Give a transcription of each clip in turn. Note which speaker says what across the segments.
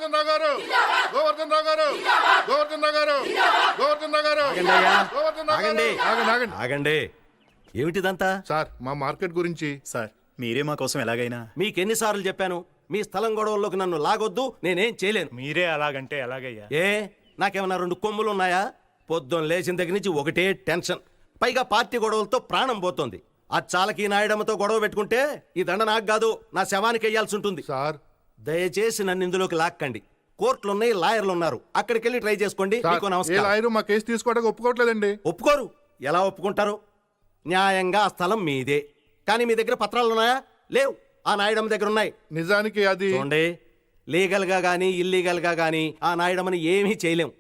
Speaker 1: గోవర్ధన్ రావు గారు, గోవర్ధన్ రావు గారు, గోవర్ధన్ రావు గారు, గోవర్ధన్ రావు గారు, గోవర్ధన్ రావు గారు. ఆగండి.
Speaker 2: ఆగండి. ఏమిటిదంతా?
Speaker 1: సార్ మా మార్కెట్ గురించి.
Speaker 3: సార్ మీరే మా కోసం ఎలాగైనా.
Speaker 2: మీకెన్నిసార్లు చెప్పాను మీ స్థలం గొడవల్లోకి నన్ను లాగొద్దు, నేనేం చేయలేను.
Speaker 3: మీరే అలాగంటే ఎలాగయ్యా?
Speaker 2: ఏ నాకేమన్నా 2 కొమ్ములు ఉన్నాయా? పొద్దున్న లేచిన దగ్గర నుంచి ఒకటే టెన్షన్, పైగా పార్టీ గొడవలతో ప్రాణం పోతోంది. ఆ చాలకి నాయడమ్మతో గొడవ పెట్టుకుంటే ఈ దండ నాకు కాదు, నా శవానికి వేయాల్సి ఉంటుంది.
Speaker 1: సార్
Speaker 2: దయచేసి నన్ను ఇందులోకి లాక్కండి. కోర్టులున్నాయి, లాయర్లు ఉన్నారు, అక్కడికి వెళ్ళి ట్రై చేసుకోండి. మీకు
Speaker 1: ఏ
Speaker 2: నమస్కారం.
Speaker 1: లాయరు మా కేసు తీసుకోవడానికి ఒప్పుకోవట్లేదండి.
Speaker 2: ఒప్పుకోరు? ఎలా ఒప్పుకుంటారు? న్యాయంగా ఆ స్థలం మీదే, కానీ మీ దగ్గర పత్రాలు ఉన్నాయా? లేవు. ఆ నాయుడమ్మ దగ్గర ఉన్నాయి.
Speaker 1: నిజానికి అది
Speaker 2: చూడండి, లీగల్ గా గానీ ఇల్లీగల్ గా గానీ ఆ నాయుడమ్మని ఏమీ చేయలేం.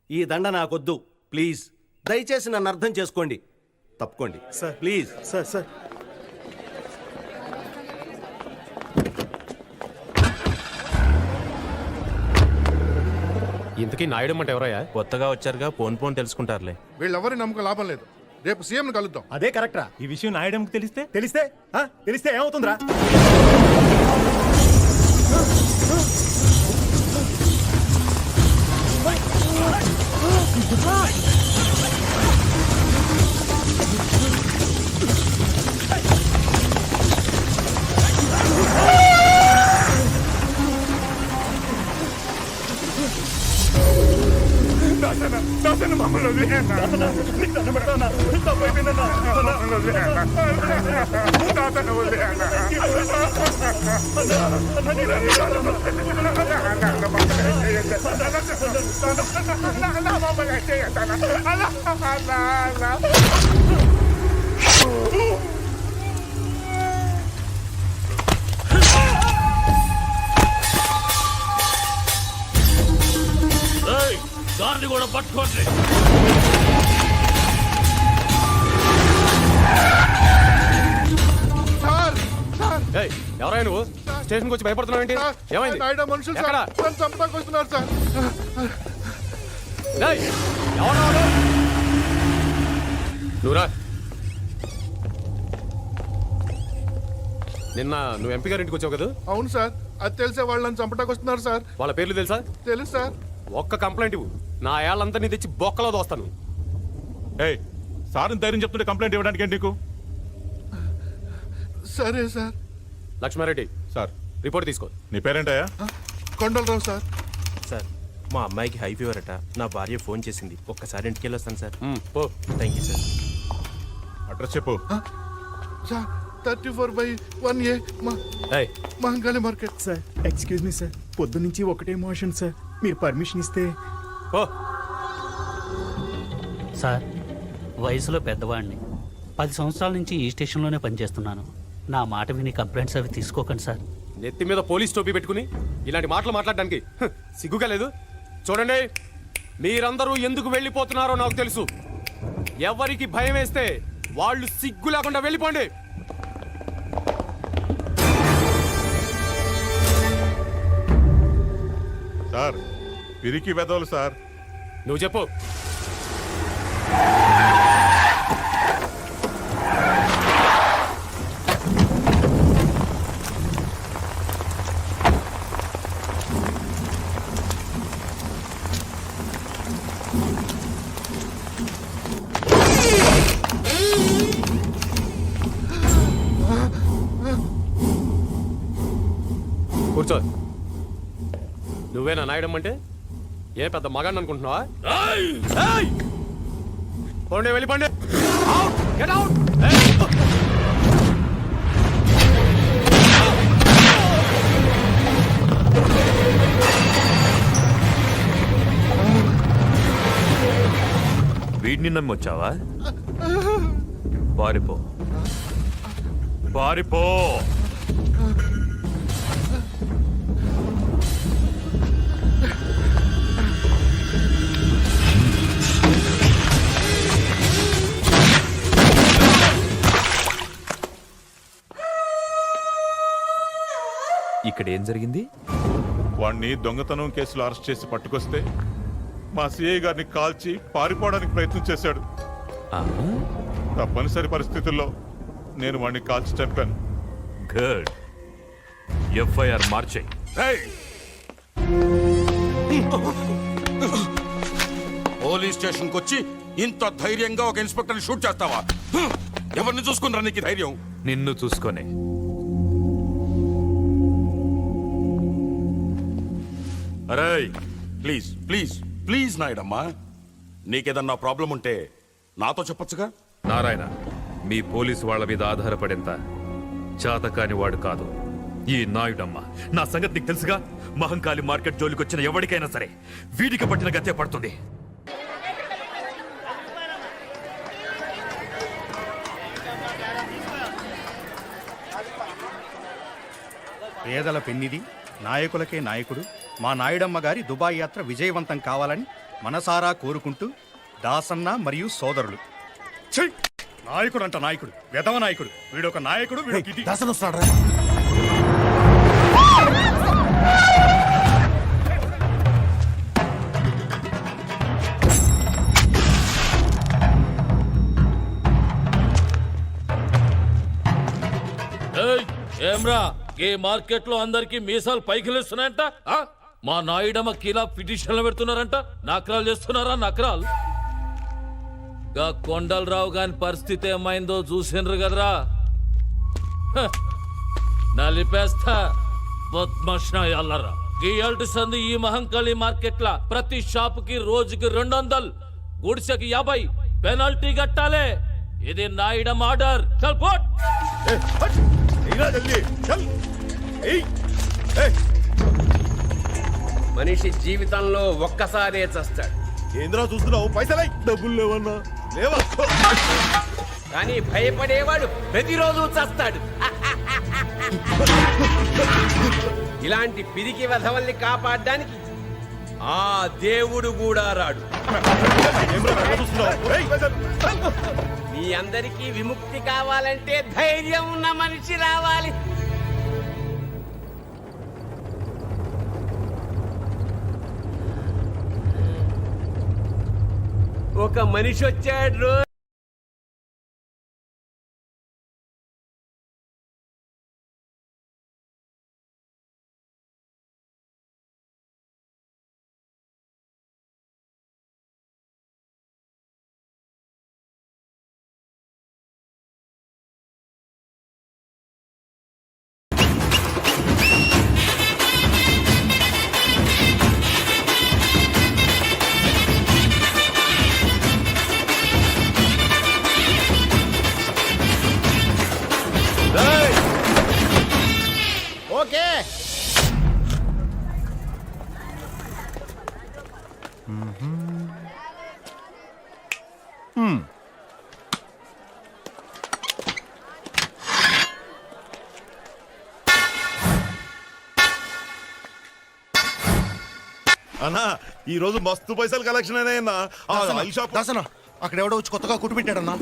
Speaker 2: ఈ దండ నాకొద్దు, ప్లీజ్. దయచేసి నన్ను అర్థం చేసుకోండి. తప్పుకోండి
Speaker 3: సార్.
Speaker 2: ప్లీజ్.
Speaker 3: సార్
Speaker 4: ఇంతకీ నాయుడు అంటే ఎవరయ్యా? కొత్తగా వచ్చారుగా, పోన్ తెలుసుకుంటారులే.
Speaker 1: వీళ్ళెవరి నమ్మకం లాభం లేదు. రేపు సీఎం కలుద్దాం.
Speaker 3: అదే కరెక్టరా? ఈ విషయం నాయడంకి తెలిస్తే ఏమవుతుందిరా?
Speaker 5: దాన్ని కూడా పట్టుకోండి.
Speaker 4: ఎవరైనా నువ్వు స్టేషన్కి వచ్చి భయపడుతున్నావు ఏంటి? ఏమైంది?
Speaker 1: నాయుడు మనుషులు సార్ నన్ను చంపడానికి వస్తున్నారు సార్.
Speaker 4: నువ్వురా. నిన్న నువ్వు ఎంపీ గారి ఇంటికి వచ్చావు కదా?
Speaker 1: అవును సార్, అది తెలిసే వాళ్ళు నన్ను చంపడానికి వస్తున్నారు సార్.
Speaker 4: వాళ్ళ పేర్లు తెలుసా?
Speaker 1: తెలుసు సార్.
Speaker 4: ఒక్క కంప్లైంట్ ఇవ్వు, నా ఏళ్ళందరినీ తెచ్చి బొక్కలో దోస్తాను.
Speaker 6: సార్ని ధైర్యం చెప్తుంటే కంప్లైంట్ ఇవ్వడానికి ఏంటి నీకు?
Speaker 1: సరే సార్.
Speaker 4: లక్ష్మారెడ్డి
Speaker 6: సార్
Speaker 4: రిపోర్ట్ తీసుకో.
Speaker 6: నీ పేరేంటయ్యా?
Speaker 1: కొండలరావు సార్.
Speaker 5: సార్ మా అమ్మాయికి హై ఫీవర్ అట, నా భార్య ఫోన్ చేసింది, ఒక్కసారి ఇంటికి వెళ్ళొస్తాను సార్.
Speaker 4: పో.
Speaker 5: Thank you sir.
Speaker 6: అడ్రస్ చెప్పు.
Speaker 1: Sir 34/1A Mahankali market.
Speaker 3: Sir excuse me sir, పొద్దు నుంచి ఒకటే మోషన్ సార్, మీరు పర్మిషన్ ఇస్తే.
Speaker 4: పో.
Speaker 7: సార్ వయసులో పెద్దవాడిని, 10 సంవత్సరాల నుంచి ఈ స్టేషన్లోనే పనిచేస్తున్నాను. నా మాట విని కంప్లైంట్స్ అవి తీసుకోకండి సార్.
Speaker 4: నెత్తి మీద పోలీస్ టోపీ పెట్టుకుని ఇలాంటి మాటలు మాట్లాడడానికి సిగ్గుగా లేదు? చూడండి, మీరందరూ ఎందుకు వెళ్ళిపోతున్నారో నాకు తెలుసు. ఎవరికి భయం వేస్తే వాళ్ళు సిగ్గు లేకుండా వెళ్ళిపోండి.
Speaker 6: సార్ పిరికి వెదవులు సార్.
Speaker 4: నువ్వు చెప్పు. కూర్చో. నువ్వేనా నాయడం అంటే? ఏ పెద్ద మగాన్ని అనుకుంటున్నావా? పోండి, వెళ్ళిపోండి. Get out.
Speaker 5: వీడిని నమ్మొచ్చావా? పారిపో, పారిపో. ఇక్కడ ఏం జరిగింది?
Speaker 6: వాణ్ణి దొంగతనం కేసులో అరెస్ట్ చేసి పట్టుకొస్తే మా సిఐ గారిని కాల్చి పారిపోవడానికి ప్రయత్నం చేశాడు. తప్పనిసరి పరిస్థితుల్లో నేను వాణ్ణి కాల్చి చంపాను.
Speaker 5: గుడ్. ఎఫ్ఐఆర్ మార్చేయి.
Speaker 8: పోలీస్ స్టేషన్కి వచ్చి ఇంత ధైర్యంగా ఒక ఇన్స్పెక్టర్ని షూట్ చేస్తావా? ఎవరిని చూసుకుని నీకు ధైర్యం?
Speaker 9: నిన్ను చూసుకొని.
Speaker 8: అరే ప్లీజ్ ప్లీజ్ ప్లీజ్ నాయుడమ్మా, నీకేదన్నా ప్రాబ్లం ఉంటే నాతో చెప్పొచ్చుగా.
Speaker 9: నారాయణ, మీ పోలీసు వాళ్ళ మీద ఆధారపడేంత చాతకాని వాడు కాదు ఈ నాయుడమ్మ. నా సంగతి నీకు తెలుసుగా. మహంకాళి మార్కెట్ జోలికి వచ్చిన ఎవరికైనా సరే వీడికి పట్టిన గతే పడుతుంది.
Speaker 3: పేదల పెన్నిది, నాయకులకే నాయకుడు మా నాయుడమ్మ గారి దుబాయ్ యాత్ర విజయవంతం కావాలని మనసారా కోరుకుంటూ దాసన్న మరియు సోదరులు. నాయకుడు అంట నాయకుడు, వెధవ నాయకుడు. వీడొక నాయకుడు, వీడొక ఇది.
Speaker 10: ఏమ్రా, ఈ మార్కెట్ లో అందరికి మీసాలు పైకి లేస్తున్నాయంట. మా నాయుడమ్మ కిలా పిటిషన్లు పెడుతున్నారంట. నకరాలు చేస్తున్నారా? నకరాలు. గా కొండలరావు గాని పరిస్థితి ఏమైందో చూసిండ్రు కదరా. నలిపేస్తా బద్మష్నాయాలరా. గీయాల్టి సంది ఈ మహంకాళి మార్కెట్ లా ప్రతి షాపుకి రోజుకి 200, గుడిసెకి 50 పెనాల్టీ కట్టాలే. ఇది నాయుడమ్మ ఆర్డర్. చల్ పోట్.
Speaker 4: మనిషి జీవితంలో ఒక్కసారే చస్తాడు.
Speaker 1: ఏంద్రా చూస్తున్నావు? పైసలై డబ్బులు లేవన్నా లేవా?
Speaker 4: కానీ భయపడేవాడు ప్రతిరోజు చస్తాడు. ఇలాంటి పిరికి వెధవల్ని కాపాడడానికి ఆ దేవుడు కూడా రాడు. మీ అందరికీ విముక్తి కావాలంటే ధైర్యం ఉన్న మనిషి రావాలి. ఒక మనిషి వచ్చాడు.
Speaker 2: ఓకే.
Speaker 1: అన్నా ఈ రోజు మస్తు పైసలు కలెక్షన్ అయినా.
Speaker 2: దాసన అక్కడ ఎవడో వచ్చి కొత్తగా కుట్టు పెట్టాడన్నా.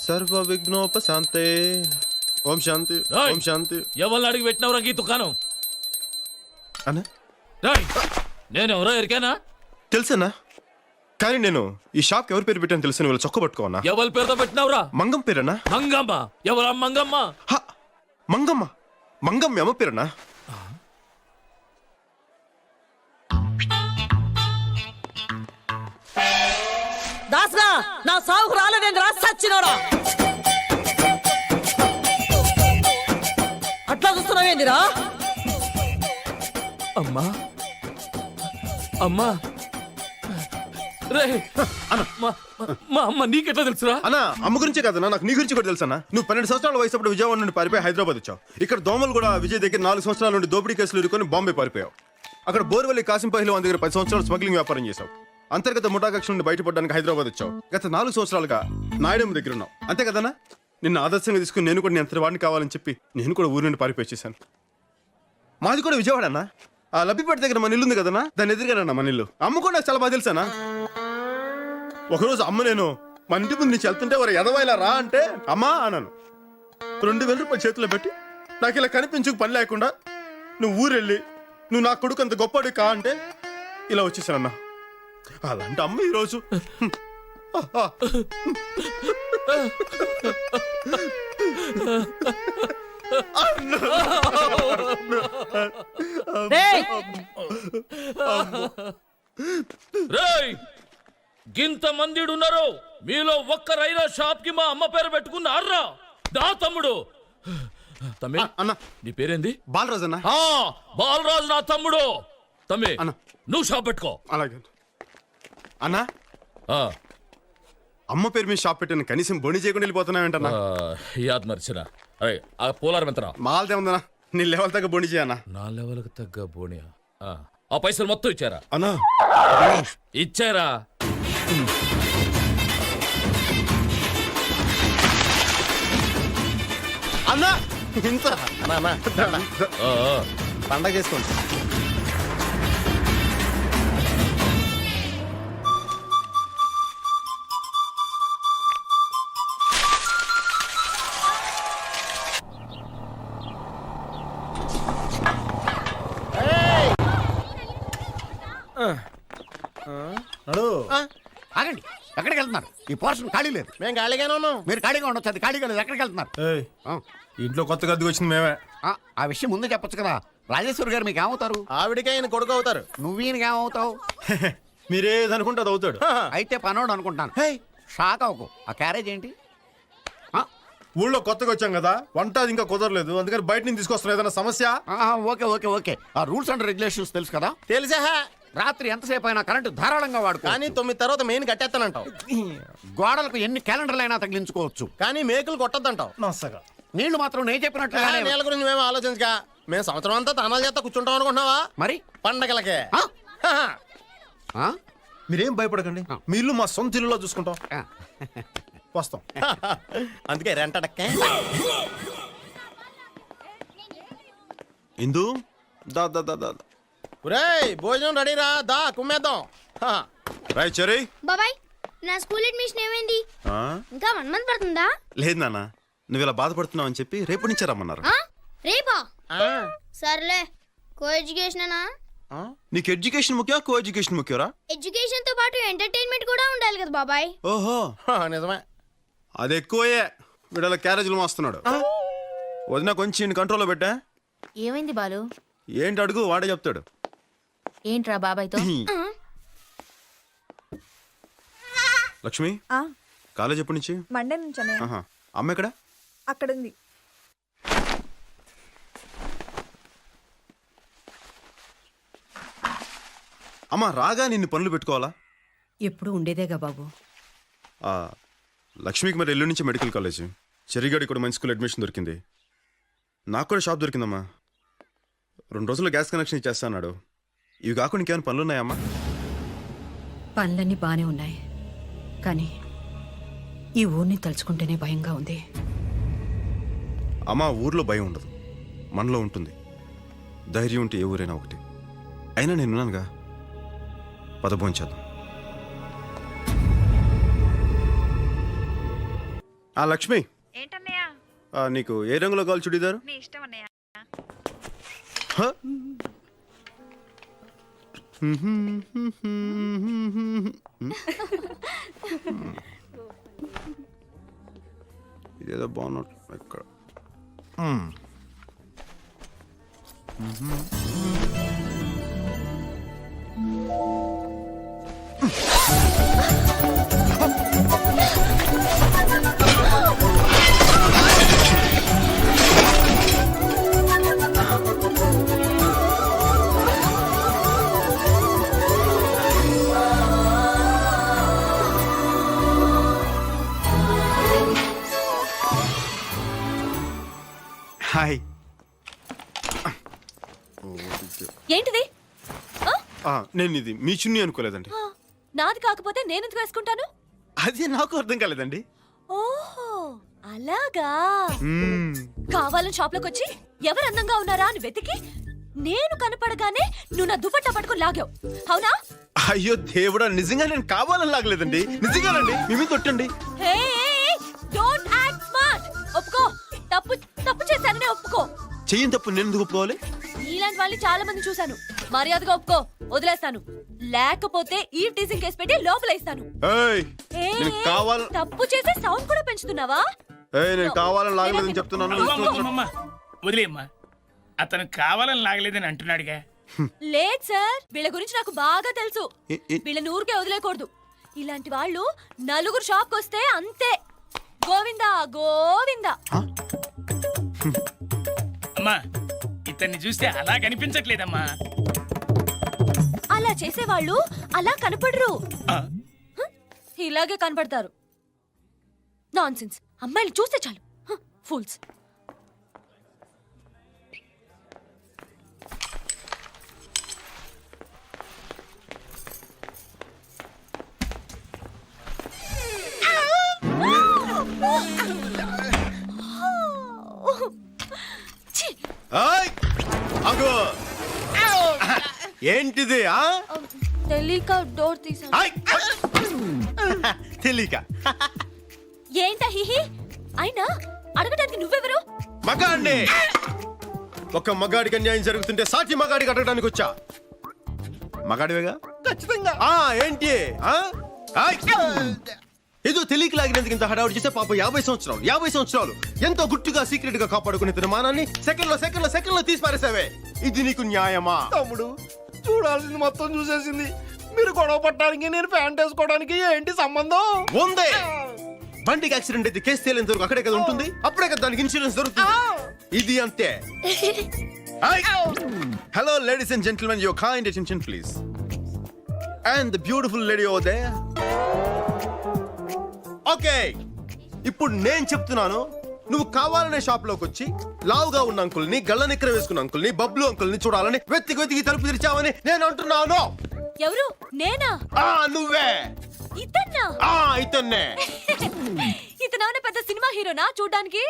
Speaker 5: సర్వ విఘ్నోపశాంతే. ఓం శాంతి, ఓం శాంతి.
Speaker 10: ఎవరిని అడిగి పెట్టినవరా ఈ దుకాణం?
Speaker 5: అన్నా
Speaker 10: నేనెవరో ఎరికేనా?
Speaker 5: తెలుసన్నా, కానీ నేను ఈ షాప్ ఎవరి పేరు పెట్టాను తెలుసు. వీళ్ళు చొక్క పట్టుకోనా?
Speaker 10: ఎవరి పేరుతో పెట్టినవరా?
Speaker 5: మంగం పేరన్నా.
Speaker 10: మంగమ్మ? ఎవరా మంగమ్మ?
Speaker 5: మంగమ్మ. మంగమ్మ అమ్మ పేరన్నా.
Speaker 11: దాసనా, నా సాగుకు రాలేదేంద్రా సచ్చినోడా. అట్లా చూస్తున్నావేందిరా?
Speaker 10: అమ్మా అమ్మా రే మా అమ్మ నీకెట్లా తెలుసురా?
Speaker 5: అన్నా అమ్మ గురించే కదన్నా, నాకు నీ గురించి కూడా తెలుసన్నా. నువ్వు 12 సంవత్సరాల వయసు అప్పుడు విజయవాడ నుండి పారిపోయి హైదరాబాద్ వచ్చావు. ఇక్కడ దోమలు కూడా విజయ్ దగ్గర 4 సంవత్సరాల నుండి దోపిడీ కేసులు ఇరుకొని బాంబే పారిపోయావు. అక్కడ బోర్వెల్లి కాసిం పహల్వాన్ దగ్గర 10 సంవత్సరాలు స్మగ్లింగ్ వ్యాపారం చేశావు. అంతర్గత ముఠాకక్ష నుండి బయటపడడానికి హైదరాబాద్ వచ్చావు. గత 4 సంవత్సరాలుగా నాయుడమ్మ దగ్గర ఉన్నావు. అంతే కదన్నా? నిన్ను ఆదర్శంగా తీసుకుని నేను కూడా నీ అంతటి వాడిని కావాలని చెప్పి నేను కూడా ఊరి నుండి పారిపోయేసాను. మాది కూడా విజయవాడ అన్న. ఆ లబ్బిపేట దగ్గర మన ఇల్లు ఉంది కదన్నా, దాన్ని ఎదురుగానన్నా మన ఇల్లు. అమ్మ కూడా నాకు చాలా బాగా తెలుసానా. ఒకరోజు అమ్మ నేను మన ఇంటి ముందు నుంచి వెళ్తుంటే ఒక ఎదవైలా రా అంటే అమ్మా అన్నాను. 2000 రూపాయలు చేతిలో పెట్టి నాకు ఇలా కనిపించుకు పని లేకుండా నువ్వు ఊరెళ్ళి నువ్వు నా కొడుకు అంత గొప్పడు కా అంటే ఇలా వచ్చేసానన్నా. అలాంటి అమ్మ ఈరోజు
Speaker 11: రేయ్,
Speaker 10: రేయ్ గింత మందిడు ఉన్నారు మీలో ఒక్కరైనా షాప్ కి మా అమ్మ పేరు పెట్టుకున్నారా దా తమ్ముడు తమ్మి
Speaker 5: అన్న
Speaker 10: నీ పేరేంది
Speaker 5: బాలరాజు అన్న
Speaker 10: ఆ బాలరాజు నా తమ్ముడు తమ్మి
Speaker 5: అన్న.
Speaker 10: నువ్వు షాప్ పెట్టుకో
Speaker 5: అలాగే అన్న
Speaker 10: ఆ,
Speaker 5: అమ్మ పేరు మీద షాప్ పెట్టాను కనీసం బొని చేయకుండా వెళ్ళిపోతున్నావేంటన్నా
Speaker 10: యాద్ మర్చిన అరే ఆ పోలారం ఎంతనా
Speaker 5: మాలదే ఉందన్నా నీ లెవెల్ తగ్గ బొని చేయన్నా
Speaker 10: నా లెవెల్కి తగ్గ బోనియా ఆ పైసలు మొత్తం ఇచ్చారా
Speaker 5: అన్నా
Speaker 10: ఇచ్చారా
Speaker 5: అన్నా ఇంత
Speaker 10: ఆ, ఆ.
Speaker 5: పండగ చేసుకోండి
Speaker 1: ఆగండి ఎక్కడికి వెళ్తున్నారు ఈ పోర్షన్ ఖాళీ లేదు
Speaker 5: మేము ఖాళీగానే ఉన్నాం
Speaker 1: మీరు ఖాళీగా ఉండొచ్చు అది ఖాళీగా లేదు ఎక్కడికి వెళ్తున్నారు ఆ,
Speaker 5: ఇంట్లో కొత్తగా అద్దెకి వచ్చింది మేమే
Speaker 1: ఆ విషయం ముందే చెప్పొచ్చు కదా రాజేశ్వరి గారు మీకు ఏమవుతారు
Speaker 5: ఆవిడకే ఆయన కొడుకు అవుతారు
Speaker 1: నువ్వు ఈయనకి ఏమవుతావు
Speaker 5: మీరేదనుకుంటే అది అవుతాడు
Speaker 1: అయితే పనోడు అనుకుంటాను షాక్ అవ్వకు ఆ క్యారేజ్ ఏంటి ఆ,
Speaker 5: ఊళ్ళో కొత్తగా వచ్చాం కదా వంట అది ఇంకా కుదరలేదు అందుకని బయట నుంచి తీసుకొస్తున్నాం ఏదైనా సమస్య
Speaker 1: ఓకే ఓకే ఓకే ఆ రూల్స్ అండ్ రెగ్యులేషన్స్ తెలుసు కదా
Speaker 5: తెలిసా
Speaker 1: రాత్రి ఎంతసేపు అయినా కరెంటు ధారాళంగా వాడుకో
Speaker 5: కానీ 9 తర్వాత మెయిన్ కట్టేస్తానంటావు
Speaker 1: గోడలకు ఎన్ని క్యాలెండర్లు అయినా తగిలించుకోవచ్చు
Speaker 5: కానీ మేకులు కొట్టద్దంటావు
Speaker 1: నీళ్లు మాత్రం నేను చెప్పినట్లుగానే
Speaker 5: నేల గురించి మేము ఆలోచించగా మేము సంవత్సరం అంతా తనాలు చేస్తా కూర్చుంటాం అనుకుంటున్నావా
Speaker 1: మరి
Speaker 5: పండగలకే
Speaker 1: ఆ? ఆ?
Speaker 5: మీరేం భయపడకండి మీ ఇల్లు మా సొంత ఇల్లులో చూసుకుంటాం
Speaker 1: ఆ.
Speaker 5: వస్తాం అందుకే రెంటడక్కే ఇందు దా దా దా దా ఒరేయ్ భోజనం రెడీరా దా కుమ్మేద్దాం రాయ్ చెరీ
Speaker 12: బాబాయ్ నా స్కూల్ అడ్మిషన్ ఏమైంది ఇంకా 1 మంత్ పడుతుందా
Speaker 5: లేదు నాన్న నువ్వు ఇలా బాధపడుతున్నావు అని చెప్పి రేపు నుంచి రమ్మన్నారు
Speaker 12: ఆ? రేపా సర్లే కో ఎడ్యుకేషనేనా
Speaker 5: నీకు ఎడ్యుకేషన్ ముఖ్యం కో ఎడ్యుకేషన్ ముఖ్యరా
Speaker 12: ఎడ్యుకేషన్ తో పాటు ఎంటర్టైన్మెంట్ కూడా ఉండాలి కదా బాబాయ్
Speaker 5: ఓహో నిజమే అది ఎక్కువే వీడల క్యారేజీలు మోస్తున్నాడు వదిన కొంచెం కంట్రోల్లో పెట్టా
Speaker 12: ఏమైంది బాలు
Speaker 5: ఏంటి అడుగు వాడే చెప్తాడు
Speaker 12: ఏంట్రా బాబాయ్తో
Speaker 5: లక్ష్మి కాలేజ్ ఎప్పటి నుంచి
Speaker 12: మండే నుంచి
Speaker 5: ఆహా. అమ్మ ఎక్కడ
Speaker 12: అక్కడ ఉంది
Speaker 5: అమ్మ రాగా నిన్ను పనులు పెట్టుకోవాలా
Speaker 11: ఎప్పుడు ఉండేదేగా బాబు.
Speaker 5: ఆ, లక్ష్మికి మరి ఎల్లుండి నుంచి మెడికల్ కాలేజ్ చెరిగాడి కూడా మంచి స్కూల్ అడ్మిషన్ దొరికింది నాకు కూడా షాప్ దొరికిందమ్మా 2 రోజుల్లో గ్యాస్ కనెక్షన్ ఇచ్చేస్తా అన్నాడు ఇవి కాకుండా ఇంకేమైనా పనులు ఉన్నాయమ్మా
Speaker 11: పనులన్నీ బానే ఉన్నాయి, కానీ ఈ ఊరిని తలుచుకుంటేనే భయంగా ఉంది.
Speaker 5: అమ్మా ఊర్లో భయం ఉండదు మనలో ఉంటుంది. ధైర్యం ఉంటే ఏ ఊరైనా ఒకటి. అయినా నేనున్నానుగా, పదభోంచేద్దాం. ఆ లక్ష్మి,
Speaker 12: ఏంటన్నయ్య
Speaker 5: నీకు ఏ రంగులో కావాలి చుడీదారు?
Speaker 12: నీ ఇష్టం అన్నయ్య.
Speaker 5: హ? ఇదేదో బాగున్నట్టు ఎక్కడ. హాయ్.
Speaker 12: ఏంటిది?
Speaker 5: నేను ఇది మీ చున్నీ అనుకోలేదండి.
Speaker 12: నాది కాకపోతే నేను ఎందుకు వేసుకుంటాను?
Speaker 5: అది నాకు అర్థం కాలేదండి.
Speaker 12: ఓహో అలాగా. కావాలని షాప్ లోకి వచ్చి ఎవరు అందంగా ఉన్నారా అని వెతికి నేను కనపడగానే నువ్వు నా దుపట్టా పట్టుకుని లాగావు, అవునా?
Speaker 5: అయ్యో దేవుడా, నిజంగా నేను కావాలని లాగలేదండి, నిజంగానండి. మీ మీద కొట్టండి.
Speaker 12: Don't act smart. ఒప్పుకో, తప్పు తప్పు చేశాననే ఒప్పుకో.
Speaker 5: చెయ్యని తప్పు నేను ఎందుకు ఒప్పుకోవాలి?
Speaker 12: నీలాంటి వాళ్ళని చాలా మంది చూశాను. మర్యాదగా ఒప్పుకో, వదిలేస్తాను. లేకపోతే ఈ టీజింగ్ కేసు పెట్టి లోపలేస్తాను.
Speaker 5: ఏయ్
Speaker 12: ఏయ్,
Speaker 5: నేను కావాల
Speaker 12: తప్పు చేసే సౌండ్ కూడా పెంచుతున్నావా?
Speaker 5: ఏయ్ నేను కావాలని లాగలేదని చెప్తున్నాను.
Speaker 3: వదిలేమ్మా, అతను కావాలని లాగలేదని అంటున్నాడుగా.
Speaker 12: లేదు సార్, వీళ్ళ గురించి నాకు బాగా తెలుసు. వీళ్ళని ఊరికే వదిలేకూడదు. ఇలాంటి వాళ్ళు నలుగురు షాప్కి వస్తే అంతే, గోవిందా గోవిందా.
Speaker 3: అమ్మా, ఇతన్ని చూస్తే అలా కనిపించట్లేదమ్మా.
Speaker 12: అలా చేసేవాళ్ళు అలా కనపడరు, ఇలాగే కనపడతారు. నాన్సెన్స్. అమ్మాయిలు చూస్తే చాలు ఫూల్స్.
Speaker 5: ఏయ్ ఆగు. ఏంటిది ఆ
Speaker 12: తెలియక డోర్ తీసాను.
Speaker 5: ఆయ్. తెలియక
Speaker 12: ఏంటా హిహి? అయినా అడగడానికి నువ్వెవరు?
Speaker 5: మగాడిని. ఒక మగాడికి అన్యాయం జరుగుతుంటే సాటి మగాడికి అడగడానికి వచ్చా. మగాడివేగా? ఖచ్చితంగా. ఏంటి ఆ? ఆయ్. ఏదో తెలియక లాగినందుకు ఇంత హడావుడి చేస్తే పాప 50 సంవత్సరాలు ఎంతో గుట్టుగా సీక్రెట్ గా కాపాడుకునే తన మానాన్ని సెకండ్ లో తీసి పారేసావే. ఇది నీకు న్యాయమా?
Speaker 3: తమ్ముడు, చూడాల్సింది మొత్తం చూసేసింది. మీరు గొడవ పట్టడానికి, నేను ప్యాంట్ వేసుకోవడానికి ఏంటి సంబంధం?
Speaker 5: ఉందే. బండికి యాక్సిడెంట్ అయితే కేసు తేలేంత వరకు అక్కడే కదా ఉంటుంది. అప్పుడే కదా దానికి ఇన్సూరెన్స్ దొరుకుతుంది. ఇది అంతే. Hello ladies and gentlemen, your kind attention please. And the beautiful lady over there. Okay, ఇప్పుడు నేను చెప్తున్నాను. నువ్వు కావాలనే షాప్ లోకి వచ్చి లావుగా ఉన్న అంకుల్ని, గళ్ళ నిక్కర వేసుకున్న అంకుల్ని, బబ్లు అంకుల్ని చూడాలని వెతికి తలుపు తెరిచావని నేను అంటున్నాను.
Speaker 12: ఎవరు? నేనా?
Speaker 5: నువ్వే.
Speaker 12: ఇతన్నా?
Speaker 5: ఇతన్నే.
Speaker 12: ఇతను పెద్ద సినిమా హీరోనా చూడ్డానికి?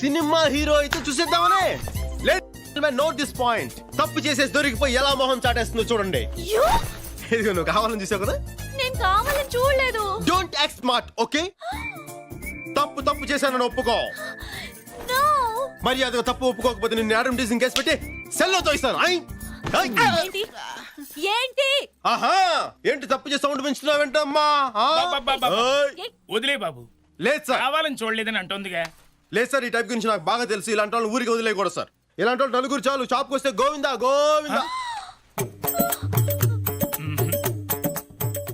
Speaker 5: సినిమా హీరో అయితే చూసేద్దామనే. Note this point. తప్పు చేసేసి దొరికిపోయి ఎలా మొహం చాటేస్తుందో చూడండి. ఇదిగో నువ్వు కావాలని చూసావు కదా.
Speaker 12: నేను కావాలని చూడలేదు.
Speaker 5: Don't act smart, okay? తప్పు చేశానని ఒప్పుకో. మర్యాదగా తప్పు ఒప్పుకోకపోతే నిన్ను యాడమ్ టీజింగ్ కేసు పెట్టి సెల్లో ఇస్తాను. ఏంటి తప్పు చేసి సౌండ్ పెంచుతున్నావేంటమ్మా?
Speaker 3: వదిలే బాబు.
Speaker 5: లేదు సార్,
Speaker 3: కావాలని చూడలేదని అంటుందిగా.
Speaker 5: లేదు సార్, ఈ టైప్ గురించి నాకు బాగా తెలుసు. ఇలాంటి వాళ్ళు ఊరికి వదిలేయకూడదు సార్. ఇలాంటి వాళ్ళు నలుగురు చాలు. షాప్కి వస్తే గోవిందా గోవిందా.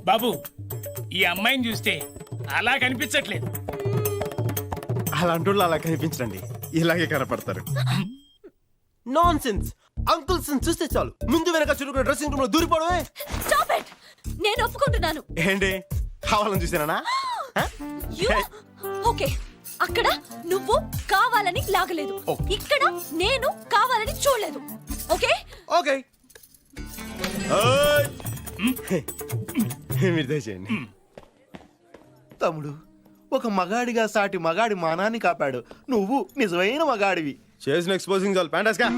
Speaker 3: బాబు, ఈ అమ్మాయిని చూస్తే అలా కనిపించట్లేదు.
Speaker 5: అలాంటి వాళ్ళు అలా కనిపించండి, ఇలాగే కనపడతారు. Non sense. అంకుల్స్ చూస్తే చాలు ముందు వెనక చురుకున్న డ్రెస్సింగ్ రూమ్ లో దూరిపోవడమే.
Speaker 12: Stop it. నేను ఒప్పుకుంటున్నాను.
Speaker 5: ఏంటి కావాలని చూసానా?
Speaker 12: ఓకే, అక్కడ నువ్వు కావాలని లాగలేదు, ఇక్కడ నేను కావాలని చూడలేదు. Okay
Speaker 5: okay. మీరు దయచేయండి.
Speaker 3: తమ్ముడు, ఒక మగాడిగా సాటి మగాడి మానాన్ని కాపాడు. నువ్వు నిజమైన మగాడివి.
Speaker 5: చేసిన ఎక్స్పోజింగ్ చాలు. ప్యాంటాస్గా